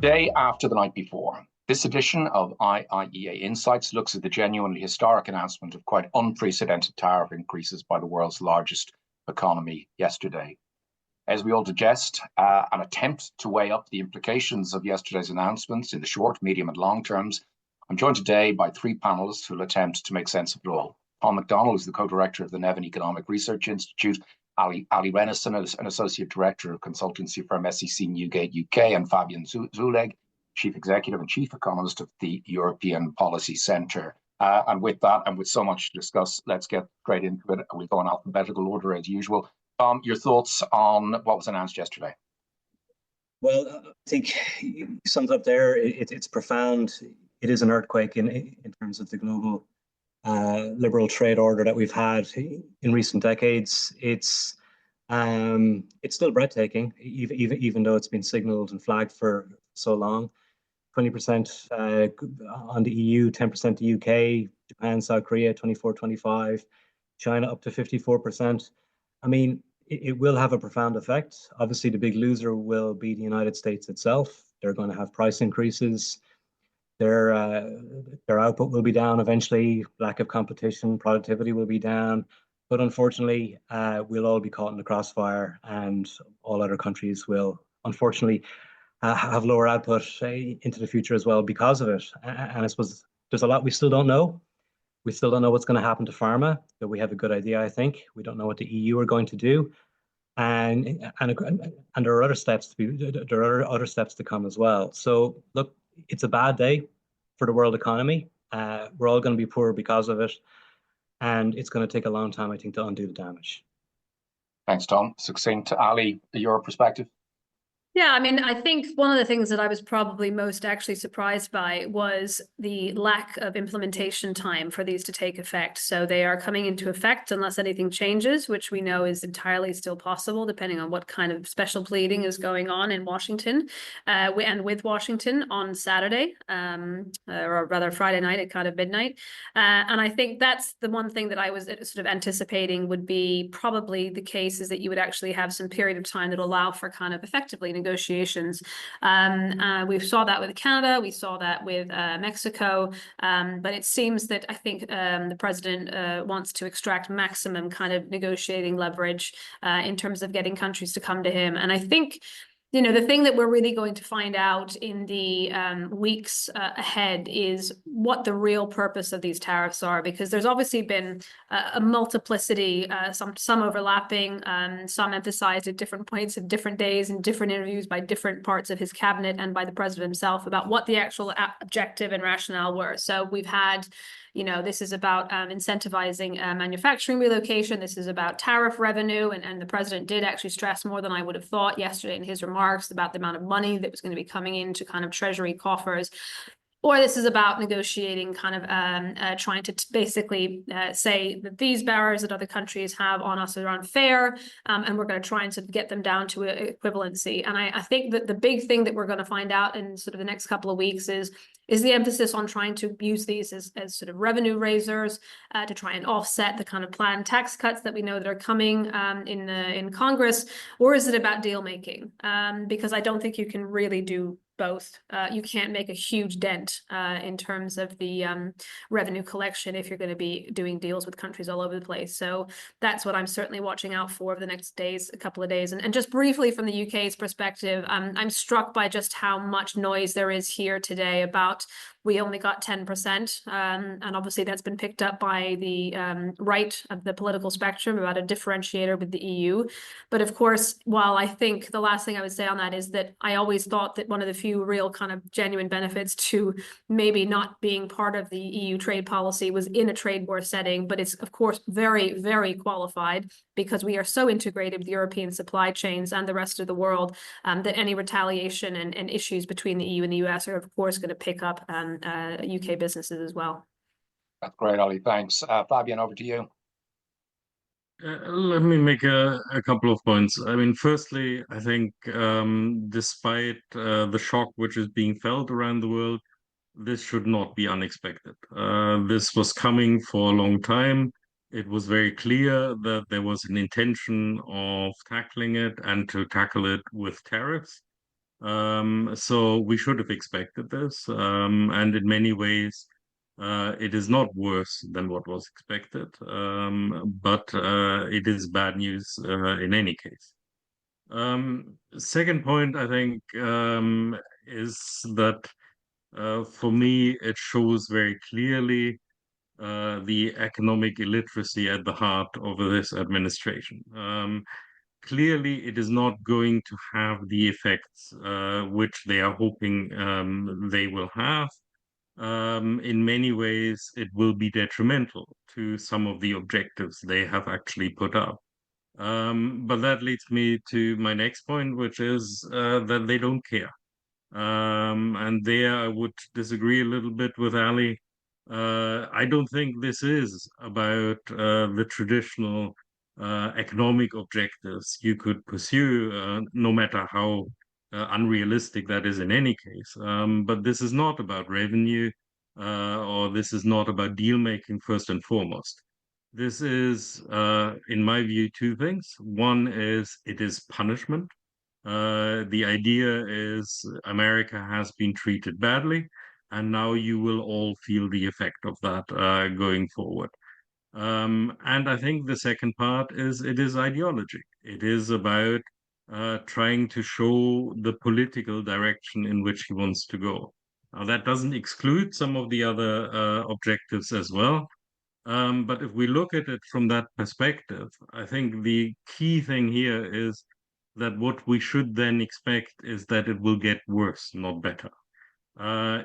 Day after the night before, this edition of IIEA Insights looks at the genuinely historic announcement of quite unprecedented tariff increases by the world's largest economy yesterday. As we all digest an attempt to weigh up the implications of yesterday's announcements in the short, medium, and long terms, I'm joined today by three panelists who will attempt to make sense of it all. McDonnell is the co-director of the Nevin Economic Research Institute, Allie Renison is an associate director of consultancy firm SEC Newgate UK, and Fabian Zuleeg, chief executive and chief economist of the European Policy Centre. And with that, and with so much to discuss, let's get straight into it. We'll go in alphabetical order as usual. Your thoughts on what was announced yesterday? Well, I think you summed up there. It's profound. It is an earthquake in terms of the global liberal trade order that we've had in recent decades. It's still breathtaking, even though it's been signaled and flagged for so long. 20% on the EU, 10% the UK, Japan, South Korea, 24-25, China up to 54%. I mean, it will have a profound effect. Obviously, the big loser will be the United States itself. They're going to have price increases. Their output will be down eventually. Lack of competition, productivity will be down. But unfortunately, we'll all be caught in the crossfire, and all other countries will, unfortunately, have lower output into the future as well because of it. And I suppose there's a lot we still don't know. We still don't know what's going to happen to pharma, but we have a good idea, I think. We don't know what the EU are going to do. And there are other steps to come as well. So look, it's a bad day for the world economy. We're all going to be poor because of it. And it's going to take a long time, I think, to undo the damage. Thanks, Tom. Succinct. Ali, your perspective? Yeah, I mean, I think one of the things that I was probably most actually surprised by was the lack of implementation time for these to take effect. So they are coming into effect unless anything changes, which we know is entirely still possible, depending on what kind of special pleading is going on in Washington and with Washington on Saturday, or rather Friday night at kind of midnight. And I think that's the one thing that I was sort of anticipating would be probably the case, is that you would actually have some period of time that will allow for kind of effectively negotiations. We saw that with Canada, we saw that with Mexico, but it seems that I think the president wants to extract maximum kind of negotiating leverage in terms of getting countries to come to him. And I think, you know, the thing that we're really going to find out in the weeks ahead is what the real purpose of these tariffs are, because there's obviously been a multiplicity, some overlapping, some emphasized at different points of different days and different interviews by different parts of his cabinet and by the president himself about what the actual objective and rationale were. So we've had, you know, this is about incentivizing manufacturing relocation. This is about tariff revenue. And the president did actually stress more than I would have thought yesterday in his remarks about the amount of money that was going to be coming into kind of treasury coffers. Or this is about negotiating, kind of trying to basically say that these barriers that other countries have on us are unfair, and we're going to try and sort of get them down to equivalency. And I think that the big thing that we're going to find out in sort of the next couple of weeks is the emphasis on trying to use these as sort of revenue raisers to try and offset the kind of planned tax cuts that we know that are coming in Congress, or is it about deal making? Because I don't think you can really do both. You can't make a huge dent in terms of the revenue collection if you're going to be doing deals with countries all over the place. So that's what I'm certainly watching out for over the next days, a couple of days. And just briefly from the UK's perspective, I'm struck by just how much noise there is here today about we only got 10%. And obviously that's been picked up by the right of the political spectrum about a differentiator with the EU. But of course, while I think the last thing I would say on that is that I always thought that one of the few real kind of genuine benefits to maybe not being part of the EU trade policy was in a trade war setting, but it's of course very, very qualified because we are so integrated with European supply chains and the rest of the world that any retaliation and issues between the EU and the US are of course going to pick up UK businesses as well. That's great, Ollie. Thanks. Fabien, over to you. Let me make a couple of points. I mean, firstly, I think despite the shock which is being felt around the world, this should not be unexpected. This was coming for a long time. It was very clear that there was an intention of tackling it and to tackle it with tariffs. So we should have expected this, and in many ways, it is not worse than what was expected, but it is bad news in any case. Second point, I think, is that for me, it shows very clearly the economic illiteracy at the heart of this administration. Clearly, it is not going to have the effects which they are hoping they will have. In many ways, it will be detrimental to some of the objectives they have actually put up. But that leads me to my next point, which is that they don't care. And there I would disagree a little bit with Allie. I don't think this is about the traditional economic objectives you could pursue, no matter how unrealistic that is in any case. But this is not about revenue, or this is not about deal making first and foremost. This is, in my view, two things. One is it is punishment. The idea is America has been treated badly, and now you will all feel the effect of that going forward. And I think the second part is it is ideology. It is about trying to show the political direction in which he wants to go. Now, that doesn't exclude some of the other objectives as well. But if we look at it from that perspective, I think the key thing here is that what we should then expect is that it will get worse, not better.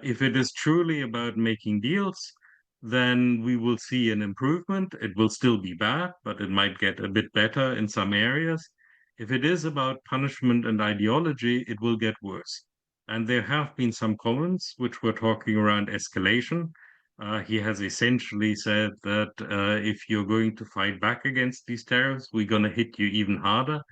If it is truly about making deals, then we will see an improvement. It will still be bad, but it might get a bit better in some areas. If it is about punishment and ideology, it will get worse. And there have been some comments which were talking around escalation. He has essentially said that if you're going to fight back against these tariffs, we're going to hit you even harder.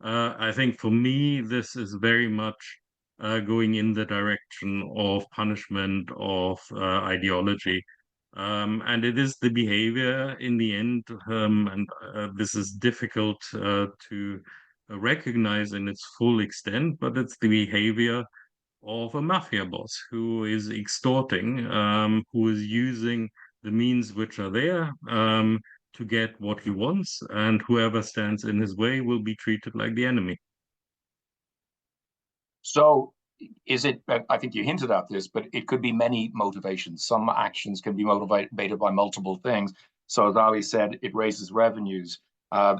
I think for me, this is very much going in the direction of punishment, of ideology. And it is the behavior in the end, and this is difficult to recognize in its full extent, but it's the behavior of a mafia boss who is extorting, who is using the means which are there to get what he wants, and whoever stands in his way will be treated like the enemy. So is it, I think you hinted at this, but it could be many motivations. Some actions can be motivated by multiple things. So as Ali said, it raises revenues.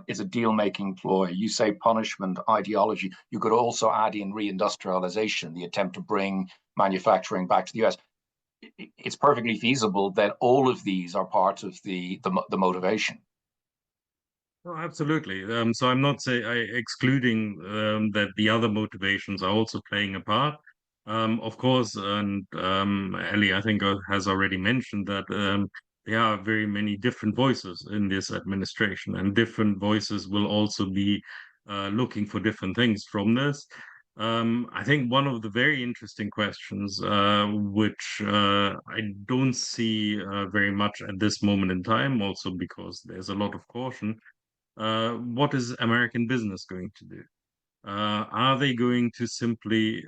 It's a deal-making ploy. You say punishment, ideology. You could also add in reindustrialization, the attempt to bring manufacturing back to the US. It's perfectly feasible that all of these are part of the motivation. Oh, absolutely. So I'm not excluding that the other motivations are also playing a part. Of course, and Ellie, I think, has already mentioned that there are very many different voices in this administration, and different voices will also be looking for different things from this. I think one of the very interesting questions, which I don't see very much at this moment in time, also because there's a lot of caution. What is American business going to do? Are they going to simply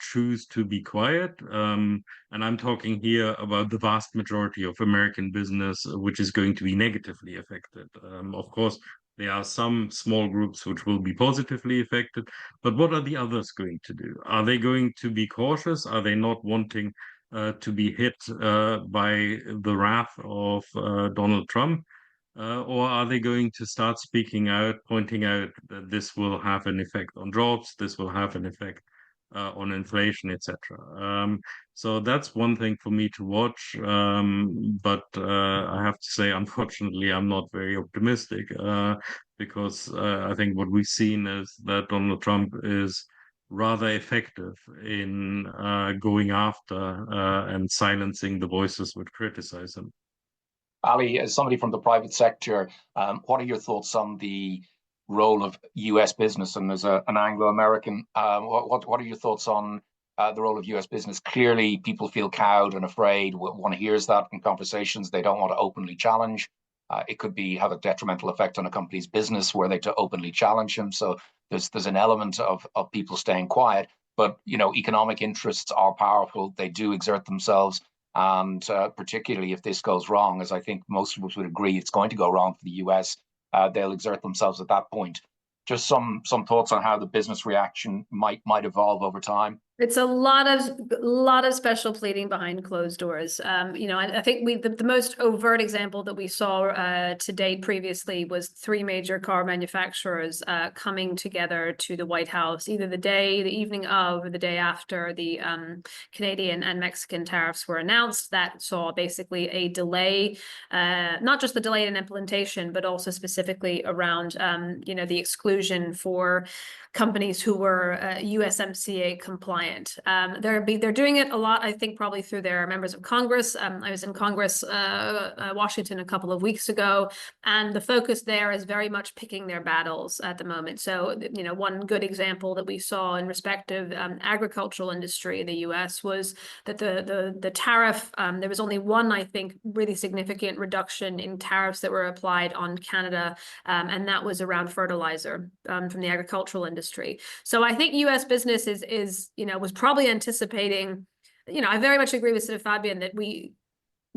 choose to be quiet? And I'm talking here about the vast majority of American business, which is going to be negatively affected. Of course, there are some small groups which will be positively affected, but what are the others going to do? Are they going to be cautious? Are they not wanting to be hit by the wrath of Donald Trump? Or are they going to start speaking out, pointing out that this will have an effect on jobs, this will have an effect on inflation, etc. So that's one thing for me to watch. But I have to say, unfortunately, I'm not very optimistic because I think what we've seen is that Donald Trump is rather effective in going after and silencing the voices which criticize him. Ali, as somebody from the private sector, what are your thoughts on the role of US business? And as an Anglo-American, what are your thoughts on the role of US business? Clearly, people feel cowed and afraid. One hears that in conversations. They don't want to openly challenge. It could have a detrimental effect on a company's business were they to openly challenge him. So there's an element of people staying quiet. But, economic interests are powerful. They do exert themselves. And particularly if this goes wrong, as I think most of us would agree it's going to go wrong for the US, they'll exert themselves at that point. Just some thoughts on how the business reaction might evolve over time. It's a lot of special pleading behind closed doors. I think the most overt example that we saw to date previously was 3 major car manufacturers coming together to the White House, either the evening of, or the day after the Canadian and Mexican tariffs were announced. That saw basically a delay, not just the delay in implementation, but also specifically around the exclusion for companies who were USMCA compliant. They're doing it a lot, I think, probably through their members of Congress. I was in Congress, Washington, a couple of weeks ago, and the focus there is very much picking their battles at the moment. So, one good example that we saw in respect of agricultural industry in the US was that the tariff, there was only one, I think, really significant reduction in tariffs that were applied on Canada, and that was around fertilizer from the agricultural industry. So I think U.S. business was probably anticipating. I very much agree with sort of Fabien that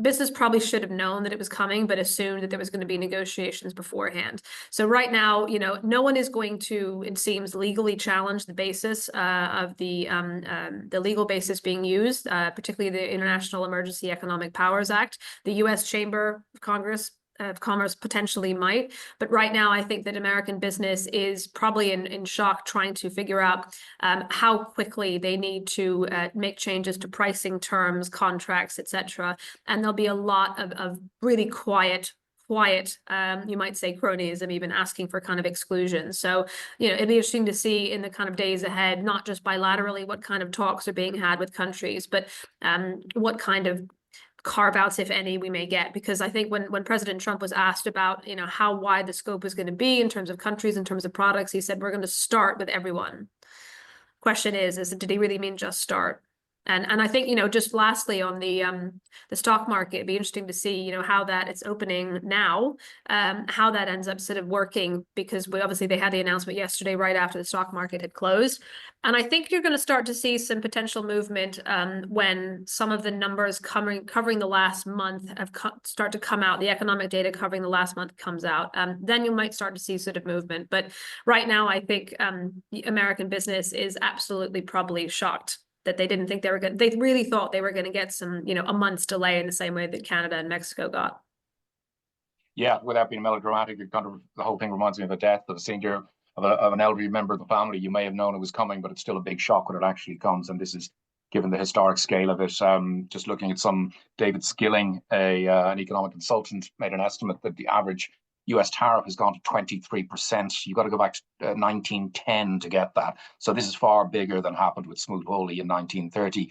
business probably should have known that it was coming, but assumed that there was going to be negotiations beforehand. So right now, no one is going to, it seems, legally challenge the basis of the legal basis being used, particularly the International Emergency Economic Powers Act. The U.S. Chamber of Commerce potentially might, but right now I think that American business is probably in shock, trying to figure out how quickly they need to make changes to pricing terms, contracts, etc. And there'll be a lot of really quiet, you might say cronyism, even asking for kind of exclusion. So, it'd be interesting to see in the kind of days ahead, not just bilaterally what kind of talks are being had with countries, but what kind of carve-outs, if any, we may get. Because I think when President Trump was asked about, how wide the scope was going to be in terms of countries, in terms of products, he said, we're going to start with everyone. Question is did he really mean just start? And I think, just lastly on the stock market, it'd be interesting to see, how that it's opening now, how that ends up sort of working, because they had the announcement yesterday right after the stock market had closed. And I think you're going to start to see some potential movement when some of the numbers covering the last month start to come out. The economic data covering the last month comes out. Then you might start to see sort of movement. But right now, I think American business is absolutely probably shocked that they didn't think they really thought they were going to get some, a month's delay in the same way that Canada and Mexico got. Yeah, without being melodramatic, the whole thing reminds me of a death of a senior, of an elderly member of the family. You may have known it was coming, but it's still a big shock when it actually comes. And this is, given the historic scale of it, just looking at David Skilling, an economic consultant, made an estimate that the average US tariff has gone to 23%. You've got to go back to 1910 to get that. So this is far bigger than happened with Smoot-Hawley in 1930.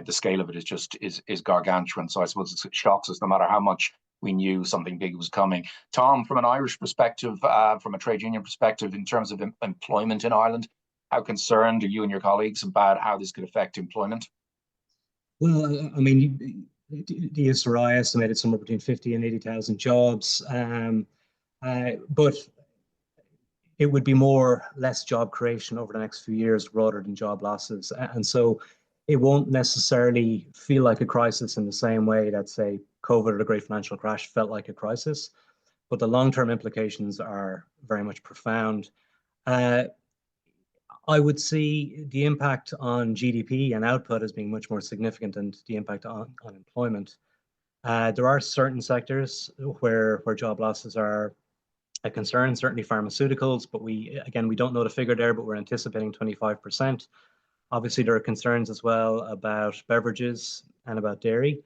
The scale of it is gargantuan. So I suppose it shocks us no matter how much we knew something big was coming. Tom, from an Irish perspective, from a trade union perspective, in terms of employment in Ireland, how concerned are you and your colleagues about how this could affect employment? Well, I mean, the SRI estimated somewhere between 50 and 80,000 jobs. But it would be less job creation over the next few years rather than job losses. And so it won't necessarily feel like a crisis in the same way that, say, COVID or the Great Financial Crash felt like a crisis. But the long-term implications are very much profound. I would see the impact on GDP and output as being much more significant than the impact on employment. There are certain sectors where job losses are a concern, certainly pharmaceuticals, but we don't know the figure there, but we're anticipating 25%. Obviously, there are concerns as well about beverages and about dairy.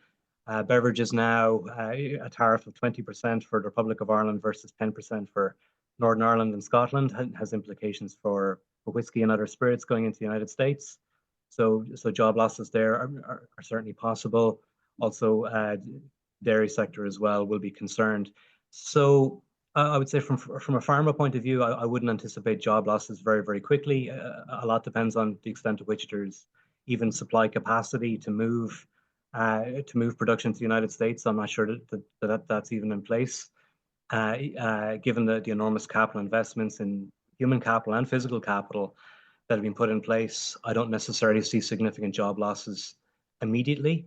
Beverages now, a tariff of 20% for the Republic of Ireland versus 10% for Northern Ireland and Scotland has implications for whiskey and other spirits going into the United States. So job losses there are certainly possible. Also, dairy sector as well will be concerned. So I would say from a pharma point of view, I wouldn't anticipate job losses very, very quickly. A lot depends on the extent to which there's even supply capacity to move production to the United States. I'm not sure that that's even in place, given the enormous capital investments in human capital and physical capital that have been put in place. I don't necessarily see significant job losses immediately,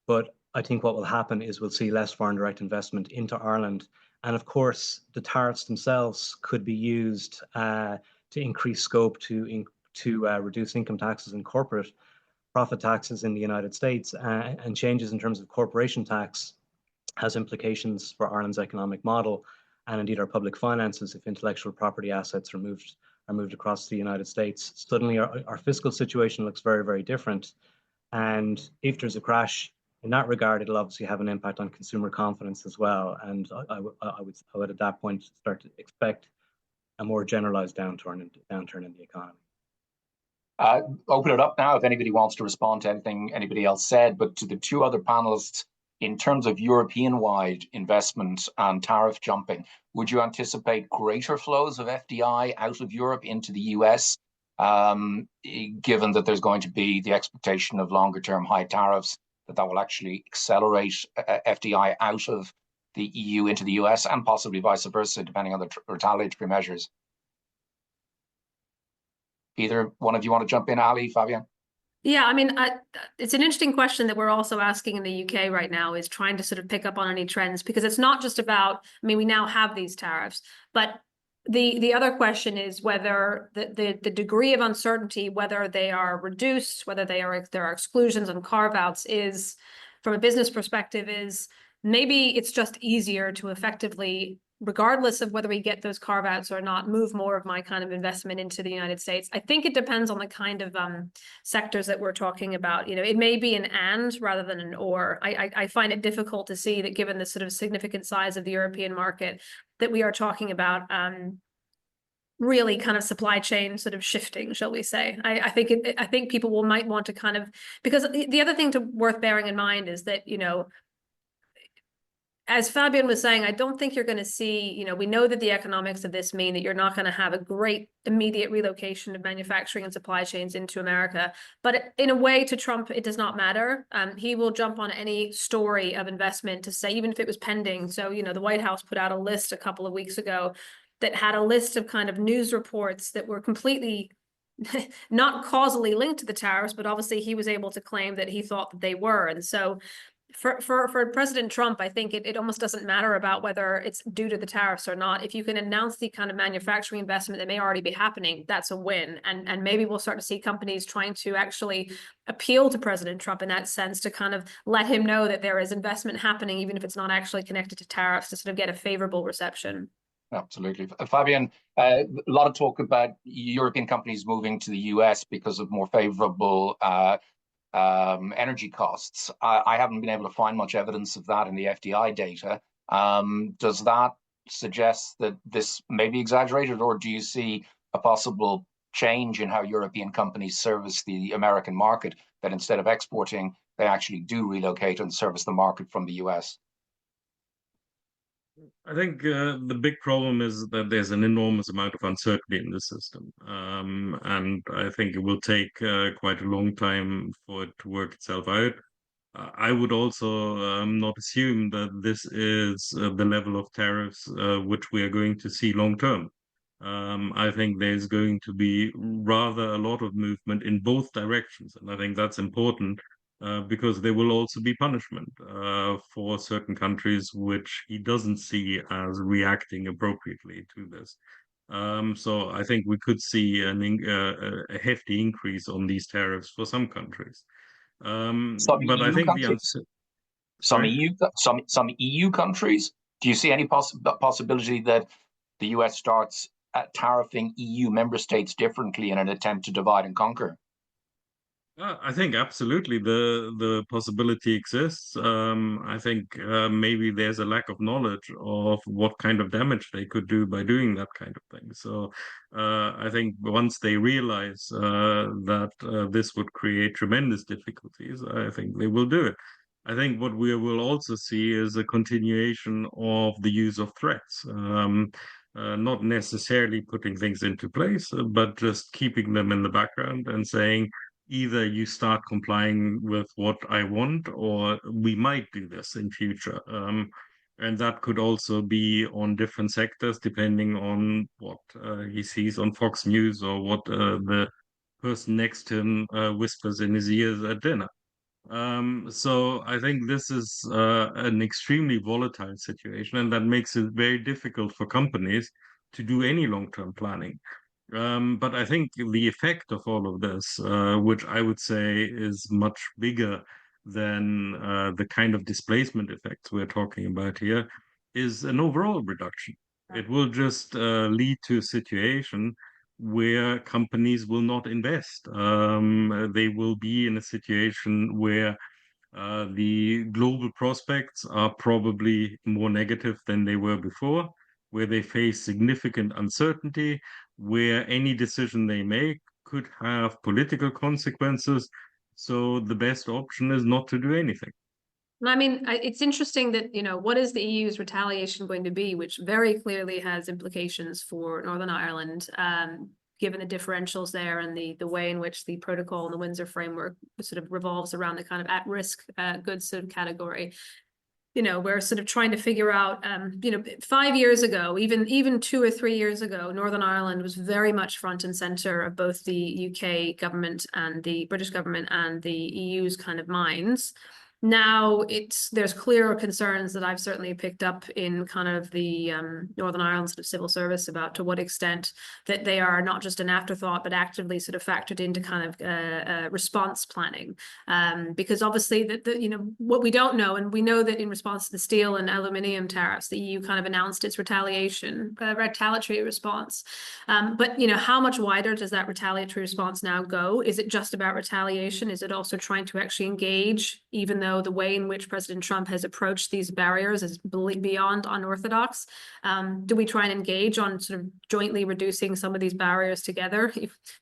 but I think what will happen is we'll see less foreign direct investment into Ireland. And of course, the tariffs themselves could be used to increase scope to reduce income taxes and corporate profit taxes in the United States, and changes in terms of corporation tax has implications for Ireland's economic model and indeed our public finances if intellectual property assets are moved across the United States. Suddenly our fiscal situation looks very, very different. And if there's a crash in that regard, it'll obviously have an impact on consumer confidence as well. And I would at that point start to expect a more generalized downturn in the economy. Open it up now if anybody wants to respond to anything anybody else said, but to the two other panelists, in terms of European-wide investment and tariff jumping, would you anticipate greater flows of FDI out of Europe into the US, given that there's going to be the expectation of longer-term high tariffs, that will actually accelerate FDI out of the EU into the US, and possibly vice versa, depending on the retaliatory measures? Either one of you want to jump in, Ali, Fabian? Yeah, I mean, it's an interesting question that we're also asking in the UK right now, is trying to sort of pick up on any trends, because it's not just about, I mean, we now have these tariffs, but the other question is whether the degree of uncertainty, whether they are reduced, whether there are exclusions and carve-outs, is, from a business perspective, is maybe it's just easier to effectively, regardless of whether we get those carve-outs or not, move more of my kind of investment into the United States. I think it depends on the kind of sectors that we're talking about. You know, it may be an and rather than an or. I find it difficult to see that, given the sort of significant size of the European market, that we are talking about really kind of supply chain sort of shifting, shall we say. I think people might want to kind of, because the other thing worth bearing in mind is that, you know, as Fabian was saying, I don't think you're going to see, you know, we know that the economics of this mean that you're not going to have a great immediate relocation of manufacturing and supply chains into America. But in a way, to Trump, it does not matter. He will jump on any story of investment to say, even if it was pending. So, you know, the White House put out a list a couple of weeks ago that had a list of kind of news reports that were completely not causally linked to the tariffs, but obviously he was able to claim that he thought that they were. And so for President Trump, I think it almost doesn't matter about whether it's due to the tariffs or not. If you can announce the kind of manufacturing investment that may already be happening, that's a win. And maybe we'll start to see companies trying to actually appeal to President Trump in that sense, to kind of let him know that there is investment happening, even if it's not actually connected to tariffs, to sort of get a favorable reception. Absolutely. Fabian, a lot of talk about European companies moving to the US because of more favorable energy costs. I haven't been able to find much evidence of that in the FDI data. Does that suggest that this may be exaggerated, or do you see a possible change in how European companies service the American market, that instead of exporting, they actually do relocate and service the market from the US? I think the big problem is that there's an enormous amount of uncertainty in the system. And I think it will take quite a long time for it to work itself out. I would also not assume that this is the level of tariffs which we are going to see long term. I think there's going to be rather a lot of movement in both directions. And I think that's important. Because there will also be punishment for certain countries which he doesn't see as reacting appropriately to this. So I think we could see a hefty increase on these tariffs for some countries. But I think some EU countries. Do you see any possibility that the US starts tariffing EU member states differently in an attempt to divide and conquer? I think absolutely the possibility exists. I think maybe there's a lack of knowledge of what kind of damage they could do by doing that kind of thing. So I think once they realize that this would create tremendous difficulties, I think they will do it. I think what we will also see is a continuation of the use of threats. Not necessarily putting things into place, but just keeping them in the background and saying, either you start complying with what I want, or we might do this in future. And that could also be on different sectors, depending on what he sees on Fox News, or what the person next to him whispers in his ears at dinner. So I think this is an extremely volatile situation, and that makes it very difficult for companies to do any long-term planning. But I think the effect of all of this, which I would say is much bigger than the kind of displacement effects we're talking about here, is an overall reduction. It will just lead to a situation where companies will not invest. They will be in a situation where the global prospects are probably more negative than they were before, where they face significant uncertainty, where any decision they make could have political consequences. So the best option is not to do anything. I mean, it's interesting that, what is the EU's retaliation going to be, which very clearly has implications for Northern Ireland, given the differentials there and the way in which the protocol and the Windsor framework sort of revolves around the kind of at-risk goods sort of category. We're sort of trying to figure out, 5 years ago, even 2 or 3 years ago, Northern Ireland was very much front and center of both the UK government and the British government and the EU's kind of minds. Now there's clearer concerns that I've certainly picked up in kind of the Northern Ireland sort of civil service about to what extent that they are not just an afterthought, but actively sort of factored into kind of response planning. Because obviously what we don't know, and we know that in response to the steel and aluminium tariffs, the EU kind of announced its retaliatory response. But how much wider does that retaliatory response now go? Is it just about retaliation? Is it also trying to actually engage, even though the way in which President Trump has approached these barriers is beyond unorthodox? Do we try and engage on sort of jointly reducing some of these barriers together?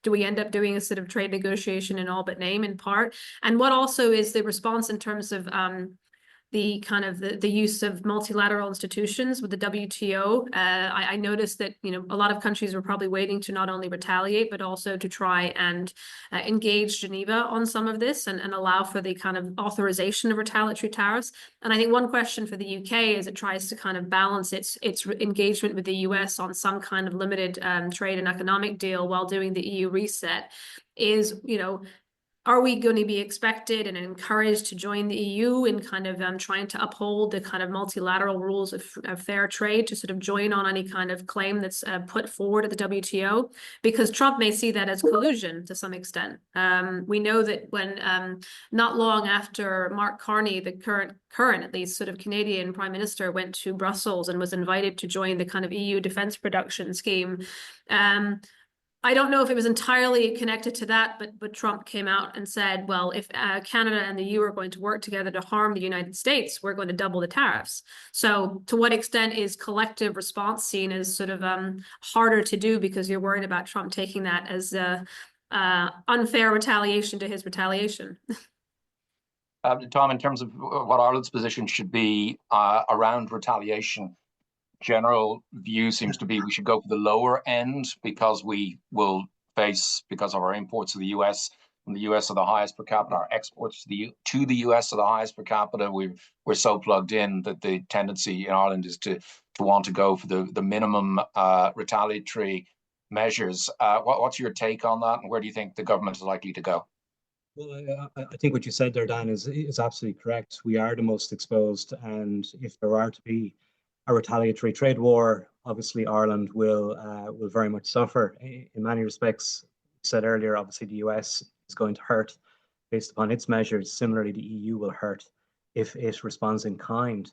Do we end up doing a sort of trade negotiation in all but name in part? And what also is the response in terms of the kind of the use of multilateral institutions with the WTO? I noticed that, a lot of countries were probably waiting to not only retaliate, but also to try and engage Geneva on some of this and allow for the kind of authorization of retaliatory tariffs. And I think one question for the UK as it tries to kind of balance its engagement with the US on some kind of limited trade and economic deal while doing the EU reset is, are we going to be expected and encouraged to join the EU in kind of trying to uphold the kind of multilateral rules of fair trade, to sort of join on any kind of claim that's put forward at the WTO? Because Trump may see that as collusion to some extent. We know that when not long after Mark Carney, the current at least sort of Canadian Prime Minister, went to Brussels and was invited to join the kind of EU defense production scheme, I don't know if it was entirely connected to that, but Trump came out and said, well, if Canada and the EU are going to work together to harm the United States, we're going to double the tariffs. So to what extent is collective response seen as sort of harder to do because you're worried about Trump taking that as unfair retaliation to his retaliation? Tom, in terms of what Ireland's position should be around retaliation, general view seems to be we should go for the lower end because we will face, because of our imports to the US, and the US are the highest per capita, our exports to the US are the highest per capita. We're so plugged in that the tendency in Ireland is to want to go for the minimum retaliatory measures. What's your take on that, and where do you think the government is likely to go? Well, I think what you said there, Dan, is absolutely correct. We are the most exposed, and if there are to be a retaliatory trade war, obviously Ireland will very much suffer. In many respects, said earlier, obviously the US is going to hurt based upon its measures. Similarly, the EU will hurt if it responds in kind.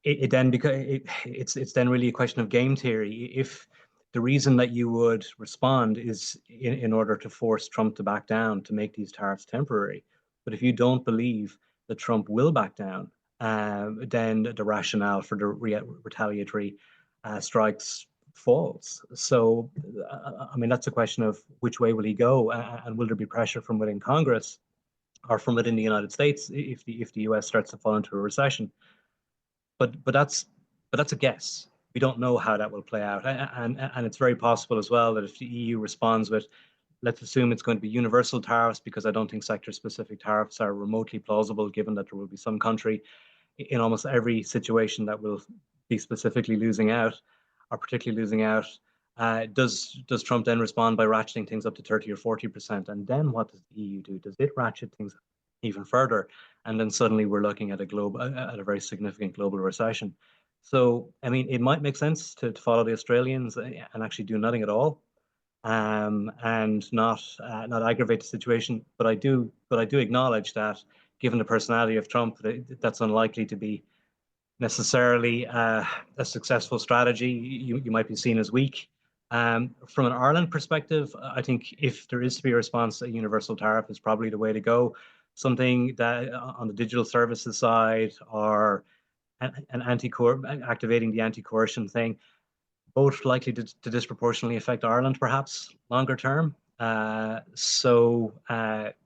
It's then really a question of game theory. If the reason that you would respond is in order to force Trump to back down, to make these tariffs temporary, but if you don't believe that Trump will back down, then the rationale for the retaliatory strikes falls. So, I mean, that's a question of which way will he go, and will there be pressure from within Congress or from within the United States if the US starts to fall into a recession? But that's a guess. We don't know how that will play out, and it's very possible as well that if the EU responds with, let's assume it's going to be universal tariffs, because I don't think sector-specific tariffs are remotely plausible, given that there will be some country in almost every situation that will be specifically losing out, or particularly losing out Does Trump then respond by ratcheting things up to 30 or 40%? And then what does the EU do? Does it ratchet things even further? And then suddenly we're looking at a very significant global recession. So, I mean, it might make sense to follow the Australians and actually do nothing at all, and not aggravate the situation. But I do acknowledge that, given the personality of Trump, that's unlikely to be necessarily a successful strategy. You might be seen as weak. From an Ireland perspective, I think if there is to be a response, a universal tariff is probably the way to go. Something that on the digital services side, or activating the anti-coercion thing, both likely to disproportionately affect Ireland, perhaps longer term. So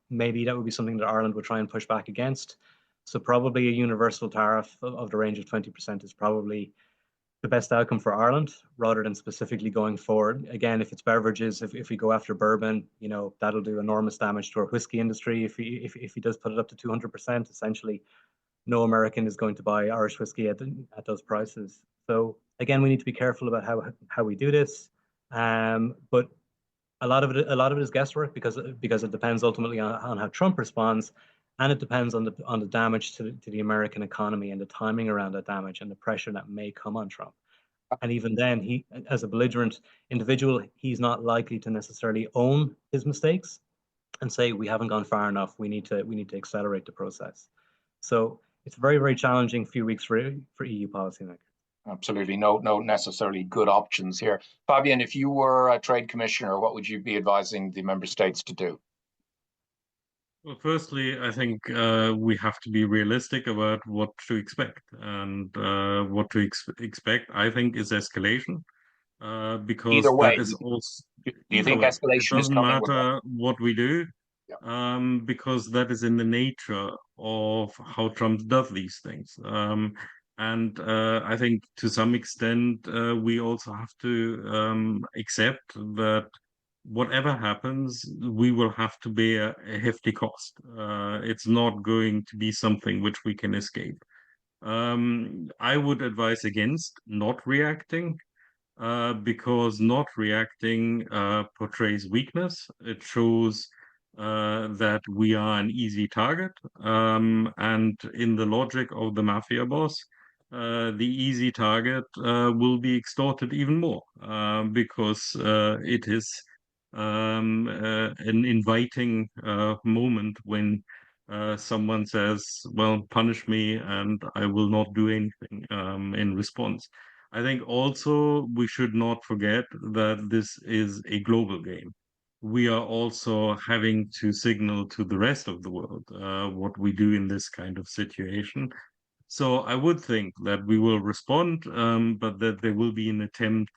maybe that would be something that Ireland would try and push back against. So probably a universal tariff of the range of 20% is probably the best outcome for Ireland, rather than specifically going forward. Again, if it's beverages, if we go after bourbon, that'll do enormous damage to our whiskey industry. If he does put it up to 200%, essentially no American is going to buy Irish whiskey at those prices. So again, we need to be careful about how we do this. But a lot of it is guesswork, because it depends ultimately on how Trump responds, and it depends on the damage to the American economy and the timing around that damage and the pressure that may come on Trump. And even then, he, as a belligerent individual, he's not likely to necessarily own his mistakes and say, we haven't gone far enough, we need to accelerate the process. So it's a very, very challenging few weeks for EU policymakers. Absolutely, no necessarily good options here. Fabien, if you were a trade commissioner, what would you be advising the member states to do? Well, firstly, I think we have to be realistic about what to expect, and what to expect, I think, is escalation, because either way, that is also do you think way. Escalation It is doesn't coming? matter what we do, Yeah. because that is in the nature of how Trump does these things. And I think to some extent we also have to accept that whatever happens, we will have to bear a hefty cost. It's not going to be something which we can escape. I would advise against not reacting, because not reacting portrays weakness. It shows that we are an easy target. And in the logic of the mafia boss, the easy target will be extorted even more, because it is an inviting moment when someone says, well, punish me and I will not do anything in response. I think also we should not forget that this is a global game. We are also having to signal to the rest of the world what we do in this kind of situation. So I would think that we will respond, but that there will be an attempt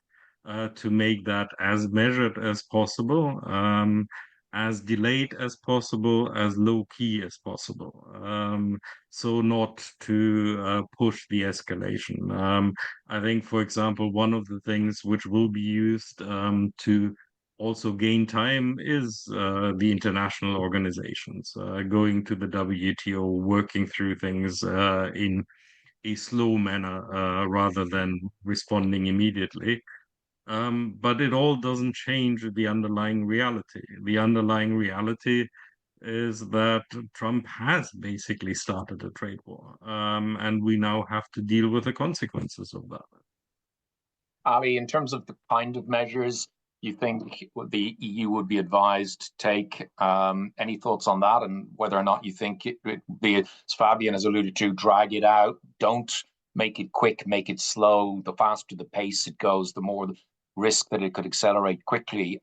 to make that as measured as possible, as delayed as possible, as low key as possible. So not to push the escalation. I think, for example, one of the things which will be used to also gain time is the international organizations, going to the WTO, working through things in a slow manner rather than responding immediately. But it all doesn't change the underlying reality. The underlying reality is that Trump has basically started a trade war, and we now have to deal with the consequences of that. Ali, in terms of the kind of measures you think the EU would be advised to take, any thoughts on that, and whether or not you think it would be, as Fabien has alluded to, drag it out, don't make it quick, make it slow. The faster the pace it goes, the more the risk that it could accelerate quickly.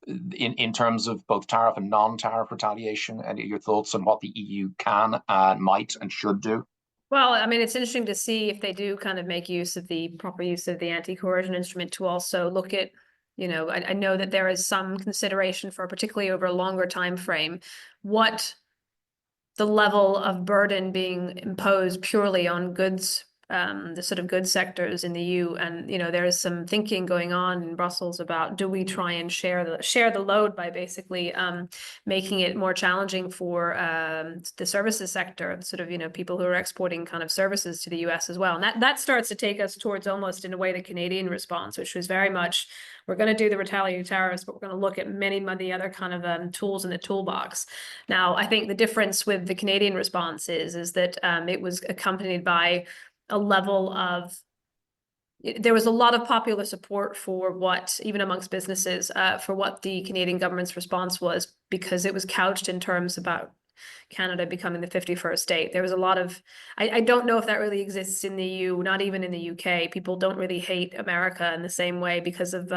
In terms of both tariff and non-tariff retaliation, any of your thoughts on what the EU can, might, and should do? Well, I mean, it's interesting to see if they do kind of make use of the proper use of the anti-coercion instrument to also look at, I know that there is some consideration for, particularly over a longer time frame, what the level of burden being imposed purely on goods the sort of goods sectors in the EU. And, there is some thinking going on in Brussels about, do we try and share the load by basically making it more challenging for the services sector, sort of, people who are exporting kind of services to the US as well. And that starts to take us towards almost, in a way, the Canadian response, which was very much, we're going to do the retaliatory tariffs, but we're going to look at many other kind of tools in the toolbox. Now, I think the difference with the Canadian response is that it was accompanied by a level of, there was a lot of popular support for what, even amongst businesses, for what the Canadian government's response was, because it was couched in terms about Canada becoming the 51st state. There was a lot of, I don't know if that really exists in the EU, not even in the UK. People don't really hate America in the same way because of,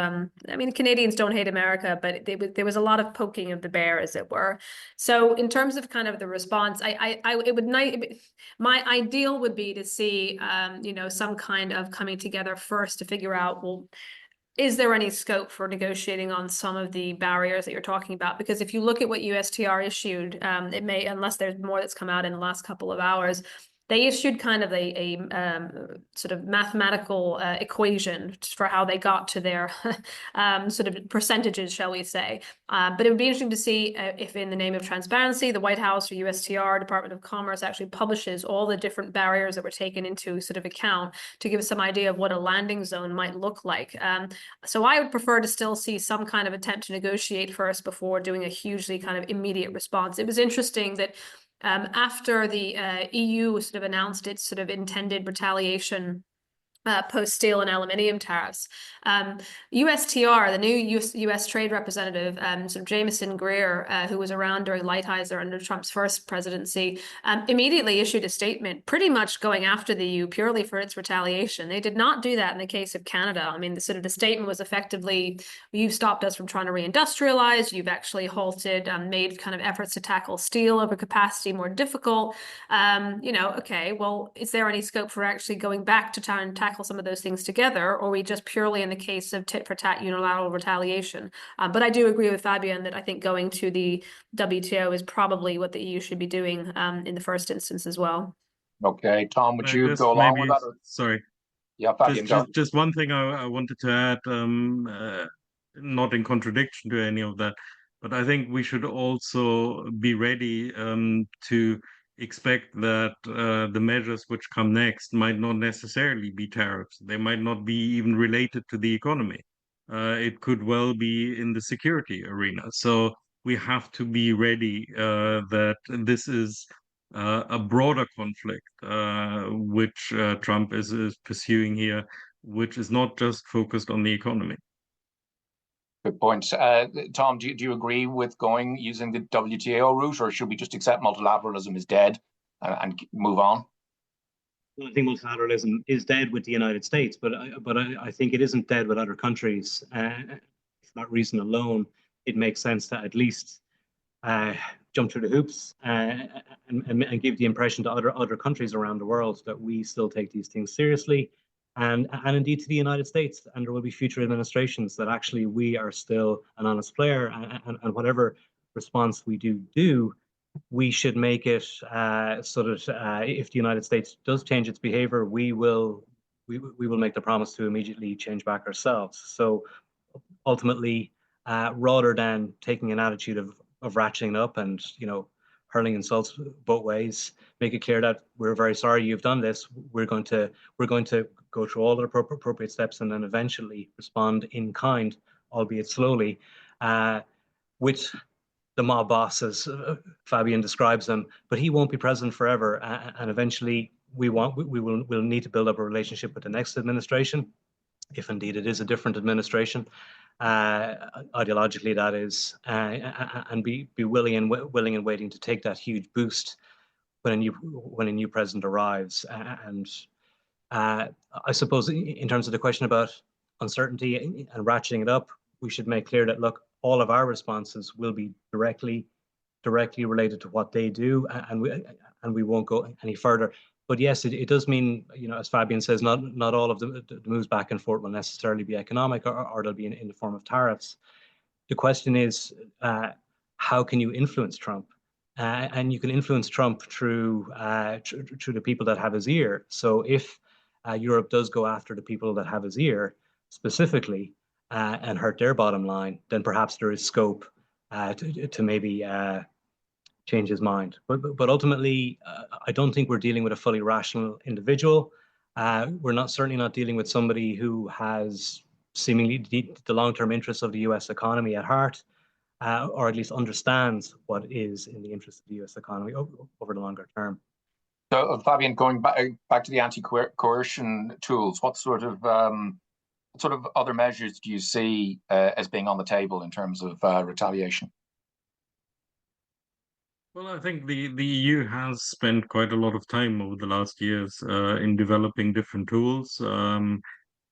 Canadians don't hate America, but there was a lot of poking of the bear, as it were. So in terms of kind of the response, my ideal would be to see, some kind of coming together first to figure out, well, is there any scope for negotiating on some of the barriers that you're talking about? Because if you look at what USTR issued, it may, unless there's more that's come out in the last couple of hours, they issued kind of a sort of mathematical equation for how they got to their sort of percentages, shall we say. But it would be interesting to see if, in the name of transparency, the White House or USTR, Department of Commerce, actually publishes all the different barriers that were taken into sort of account to give us some idea of what a landing zone might look like. So I would prefer to still see some kind of attempt to negotiate first before doing a hugely kind of immediate response. It was interesting that after the EU sort of announced its sort of intended retaliation post-steel and aluminium tariffs, USTR, the new US trade representative, sort of Jameson Greer, who was around during Lighthizer under Trump's first presidency, immediately issued a statement pretty much going after the EU purely for its retaliation. They did not do that in the case of Canada. I mean, the statement was effectively, you've stopped us from trying to reindustrialize, you've actually halted, made kind of efforts to tackle steel overcapacity more difficult. Okay, well, is there any scope for actually going back to try and tackle some of those things together, or are we just purely in the case of tit for tat unilateral retaliation? But I do agree with Fabien that I think going to the WTO is probably what the EU should be doing in the first instance as well. Okay, Tom, would you go along with that? Sorry. Yeah, Fabien, just one thing I wanted to add, not in contradiction to any of that, but I think we should also be ready to expect that the measures which come next might not necessarily be tariffs. They might not be even related to the economy. It could well be in the security arena. So we have to be ready that this is a broader conflict which Trump is pursuing here, which is not just focused on the economy. Good point. Tom, do you agree with using the WTO route, or should we just accept multilateralism is dead and move on? Well, I think multilateralism is dead with the United States, but I think it isn't dead with other countries. For that reason alone, it makes sense to at least jump through the hoops and give the impression to other countries around the world that we still take these things seriously. And indeed to the United States, and there will be future administrations, that actually we are still an honest player, and whatever response we do, we should make it if the United States does change its behavior, we will make the promise to immediately change back ourselves. So ultimately, rather than taking an attitude of ratcheting up and hurling insults both ways, make it clear that we're very sorry you've done this. We're going to go through all the appropriate steps and then eventually respond in kind, albeit slowly, with the mob boss, as Fabien describes them. But he won't be president forever, and eventually we'll need to build up a relationship with the next administration, if indeed it is a different administration, ideologically that is, and be willing and waiting to take that huge boost when a new president arrives. And I suppose in terms of the question about uncertainty and ratcheting it up, we should make clear that, look, all of our responses will be directly related to what they do, and we won't go any further. But yes, it does mean, as Fabien says, not all of the moves back and forth will necessarily be economic, or they'll be in the form of tariffs. The question is, how can you influence Trump? And you can influence Trump through the people that have his ear. So if Europe does go after the people that have his ear specifically and hurt their bottom line, then perhaps there is scope to maybe change his mind. But ultimately, I don't think we're dealing with a fully rational individual. We're certainly not dealing with somebody who has seemingly the long-term interests of the US economy at heart, or at least understands what is in the interest of the US economy over the longer term. So, Fabien, going back to the anti-coercion tools, what sort of other measures do you see as being on the table in terms of retaliation? Well, I think the EU has spent quite a lot of time over the last years in developing different tools.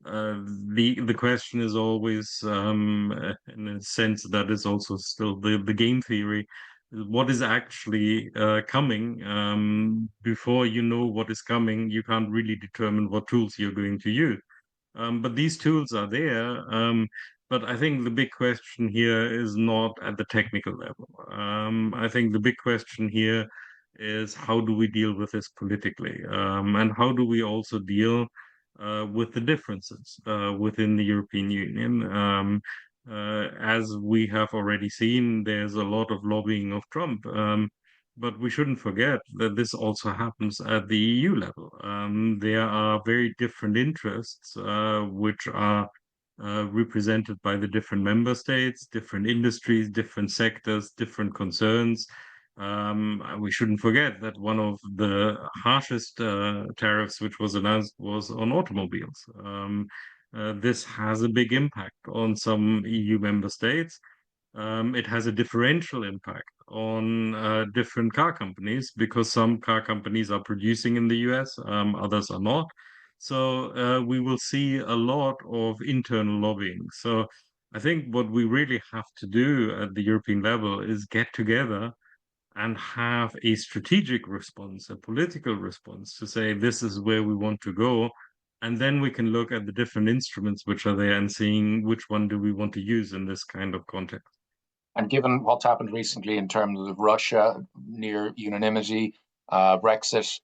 The question is always, in a sense, that is also still the game theory. What is actually coming? Before you know what is coming, you can't really determine what tools you're going to use. But these tools are there. But I think the big question here is not at the technical level. I think the big question here is how do we deal with this politically? And how do we also deal with the differences within the European Union? As we have already seen, there's a lot of lobbying of Trump. But we shouldn't forget that this also happens at the EU level. There are very different interests which are represented by the different member states, different industries, different sectors, different concerns. We shouldn't forget that one of the harshest tariffs which was announced was on automobiles. This has a big impact on some EU member states. It has a differential impact on different car companies because some car companies are producing in the US, others are not. So we will see a lot of internal lobbying. So I think what we really have to do at the European level is get together and have a strategic response, a political response to say this is where we want to go. And then we can look at the different instruments which are there and seeing which one do we want to use in this kind of context. And given what's happened recently in terms of Russia, near unanimity, Brexit,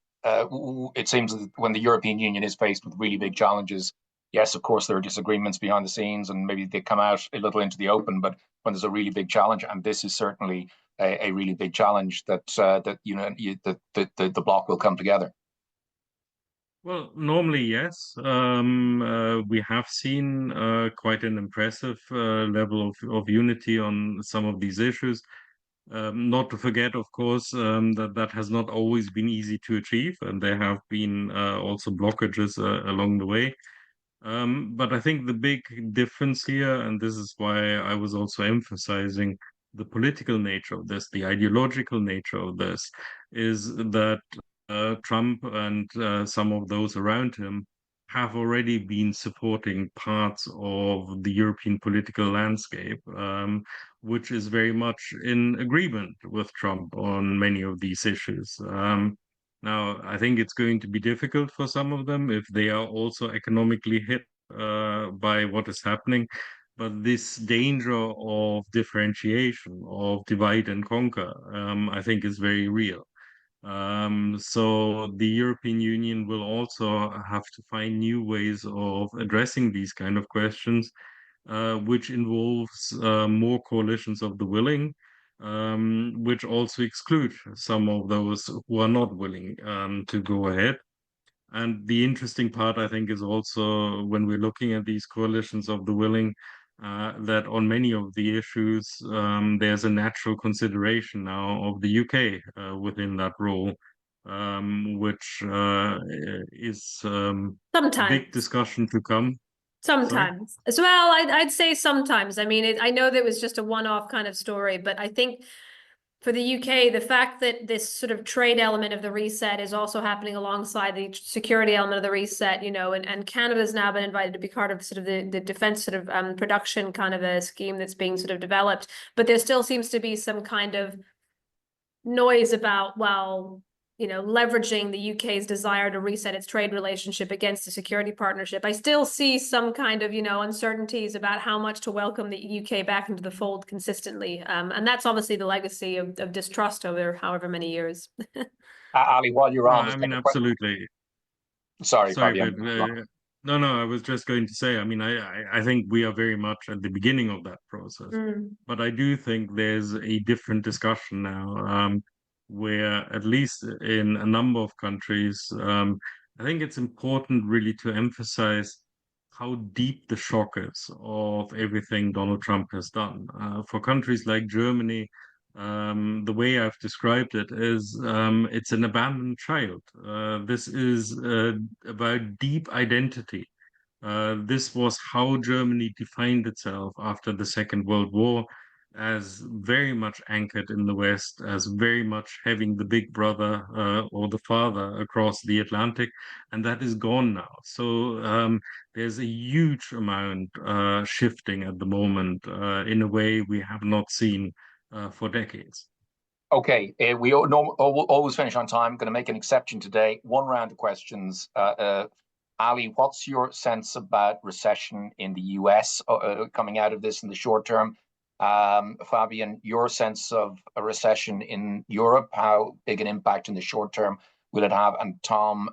it seems that when the European Union is faced with really big challenges, yes, of course, there are disagreements behind the scenes and maybe they come out a little into the open, but when there's a really big challenge, and this is certainly a really big challenge, that the bloc will come together. Well, normally, yes. We have seen quite an impressive level of unity on some of these issues. Not to forget, of course, that has not always been easy to achieve, and there have been also blockages along the way. But I think the big difference here, and this is why I was also emphasizing the political nature of this, the ideological nature of this, is that Trump and some of those around him have already been supporting parts of the European political landscape, which is very much in agreement with Trump on many of these issues. Now, I think it's going to be difficult for some of them if they are also economically hit by what is happening. But this danger of differentiation, of divide and conquer, I think is very real. So the European Union will also have to find new ways of addressing these kind of questions, which involves more coalitions of the willing, which also exclude some of those who are not willing to go ahead. And the interesting part, I think, is also when we're looking at these coalitions of the willing, that on many of the issues, there's a natural consideration now of the UK within that role, which is a big discussion to come. Sometimes. Sorry? Well, I'd say sometimes. I mean, I know that was just a one-off kind of story, but I think for the UK, the fact that this sort of trade element of the reset is also happening alongside the security element of the reset, you know, and Canada's now been invited to be part of sort of the defense sort of production kind of a scheme that's being sort of developed. But there still seems to be some kind of noise about, well, you know, leveraging the UK's desire to reset its trade relationship against the security partnership. I still see some kind of, you know, uncertainties about how much to welcome the UK back into the fold consistently. And that's obviously the legacy of distrust over however many years. Ali, while you're on, I mean, absolutely. Sorry, Sorry, Fabian. but no, I was just going to say, I mean, I think we are very much at the beginning of that process, but I do think there's a different discussion now, where at least in a number of countries, I think it's important really to emphasize how deep the shock is of everything Donald Trump has done. For countries like Germany, the way I've described it is it's an abandoned child. This is about deep identity. This was how Germany defined itself after the Second World War, as very much anchored in the West, as very much having the big brother or the father across the Atlantic, and that is gone now. So there's a huge amount shifting at the moment in a way we have not seen for decades. Okay, we always finish on time. I'm going to make an exception today. One round of questions. Ali, what's your sense about recession in the US coming out of this in the short term? Fabien, your sense of a recession in Europe, how big an impact in the short term will it have? And Tom,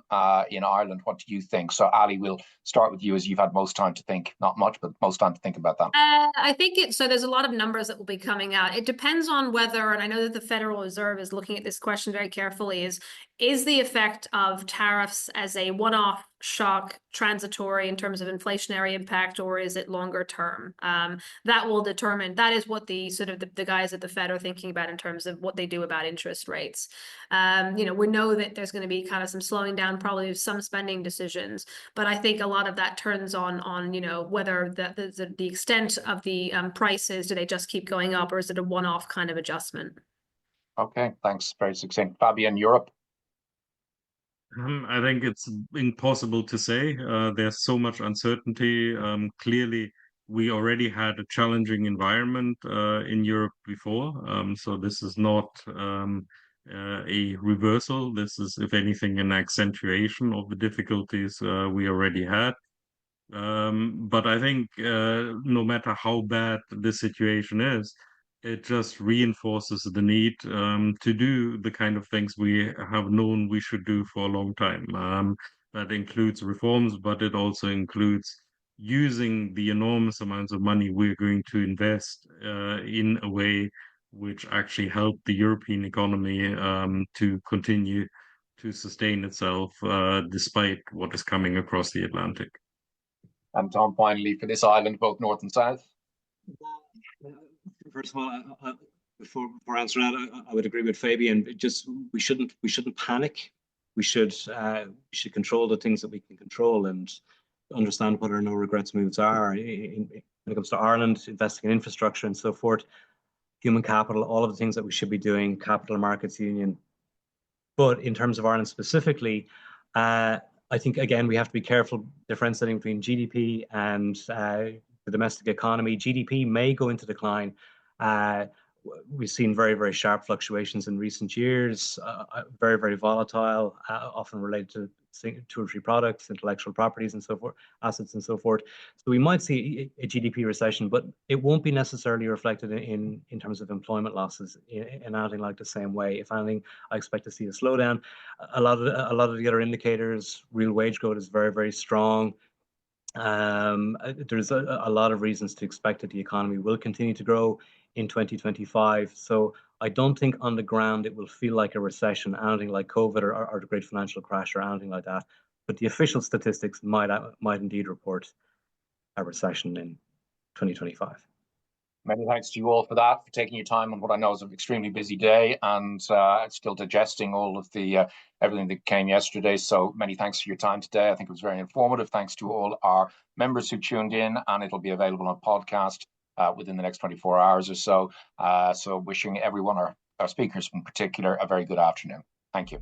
in Ireland, what do you think? So Ali, we'll start with you as you've had most time to think, not much, but most time to think about that. I think so there's a lot of numbers that will be coming out. It depends on whether, and I know that the Federal Reserve is looking at this question very carefully, is the effect of tariffs as a one-off shock transitory in terms of inflationary impact, or is it longer term? That will determine, that is what the sort of the guys at the Fed are thinking about in terms of what they do about interest rates. We know that there's going to be kind of some slowing down, probably some spending decisions, but I think a lot of that turns on whether the extent of the prices, do they just keep going up, or is it a one-off kind of adjustment? Okay, thanks. Very succinct. Fabien, Europe? I think it's impossible to say. There's so much uncertainty. Clearly, we already had a challenging environment in Europe before. So this is not a reversal. This is, if anything, an accentuation of the difficulties we already had. But I think no matter how bad the situation is, it just reinforces the need to do the kind of things we have known we should do for a long time. That includes reforms, but it also includes using the enormous amounts of money we're going to invest in a way which actually help the European economy to continue to sustain itself despite what is coming across the Atlantic. And Tom, finally, for this island, both north and south? First of all, before answering that, I would agree with Fabian. We shouldn't panic. We should control the things that we can control and understand what our no regrets moves are. When it comes to Ireland, investing in infrastructure and so forth, human capital, all of the things that we should be doing, capital markets union. But in terms of Ireland specifically, I think, again, we have to be careful differentiating between GDP and the domestic economy. GDP may go into decline. We've seen very, very sharp fluctuations in recent years, very, very volatile, often related to two or three products, intellectual properties and so forth, assets and so forth. So we might see a GDP recession, but it won't be necessarily reflected in terms of employment losses in anything like the same way. If anything, I expect to see a slowdown. A lot of the other indicators, real wage growth is very, very strong. There's a lot of reasons to expect that the economy will continue to grow in 2025. So I don't think on the ground it will feel like a recession, anything like COVID or the great financial crash or anything like that. But the official statistics might indeed report a recession in 2025. Many thanks to you all for that, for taking your time on what I know is an extremely busy day and still digesting all of the everything that came yesterday. So many thanks for your time today. I think it was very informative. Thanks to all our members who tuned in, and it'll be available on podcast within the next 24 hours or so. So wishing everyone, our speakers in particular, a very good afternoon. Thank you.